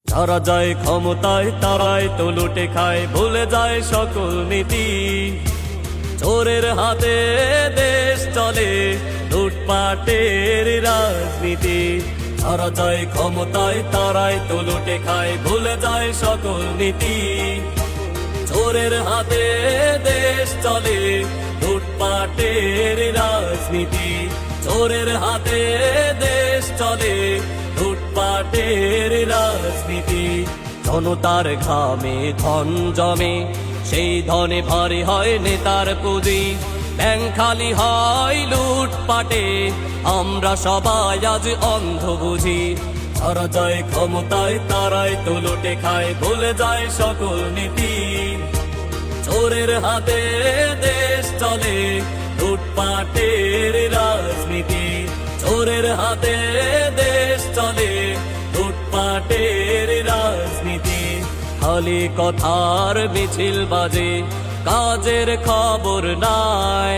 যারা যায় ক্ষমতায় তারাই তো লুটে খায়, ভুলে যায় সকল নীতি। চোরের হাতে দেশ চলে, লুটপাটের রাজনীতি। যারা যায় ক্ষমতায় তারাই তো লুটে খায়, ভুলে যায় সকল নীতি। চোরের হাতে দেশ চলে, লুটপাটের রাজনীতি। চোরের হাতে দেশ চলে, লুটপাটের রাজনীতি। জনতার ঘামে ধন জমে, সেই ধনে ভারী হয় নেতার পুঁজি। ব্যাংক খালি হয় লুটপাটে, আমরা সবাই আজ অন্ধ বুঝি। যারা যায় ক্ষমতায় তারাই তো লুটে খায়, ভুলে যায় সকল নীতি। চোরের হাতে দেশ চলে, লুটপাটের রাজনীতি। চোরের হাতে দেশ চলে, লুটপাটের রাজনীতি। খালি কথার মিছিল বাজে, কাজের খবর নাই।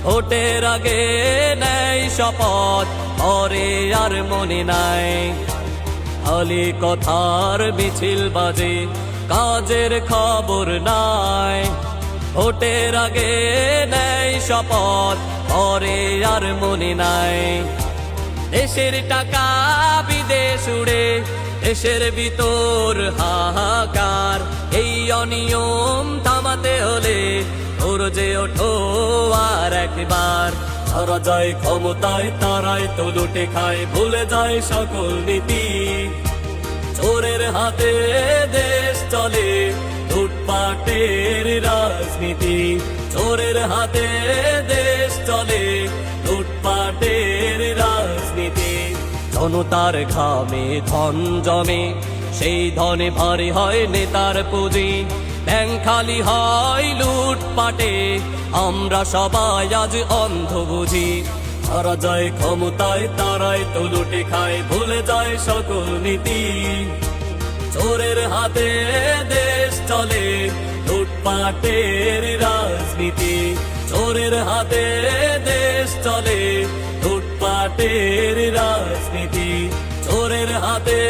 ভোটের আগে নেয় শপথ, পরে আর মনে নাই। খালি কথার মিছিল বাজে, কাজের খবর নাই। ভোটের আগে নেয় শপথ, পরে আর মনে নাই। দেশের টাকা বিদেশ উড়ে, দেশের ভিতর হাহাকার। এই অনিয়ম থামাতে হলে গর্জে ওঠো আর একবার। যারা যায় ক্ষমতায় তারাই তো লুটে খায়, ভুলে যায় সকল নীতি। চোরের হাতে দেশ চলে, লুটপাটের রাজনীতি। চোরের হাতে দেশ চলে, লুটপাটের রাজনীতি। জনতার ঘামে ধন জমে, সেই ধনে ভারী হয় নেতার পুঁজি। ব্যাংক খালি হয় লুটপাটে, আমরা সবাই আজ অন্ধ বুঝি। যারা যায় ক্ষমতায় তারাই তো লুটে খায়, ভুলে যায় সকল নীতি। চোরের হাতে দেশ চলে, লুটপাটের রাজনীতি। চোরের হাতে দেশ চলে, লুটপাটের রাজনীতি। চোরের হাতে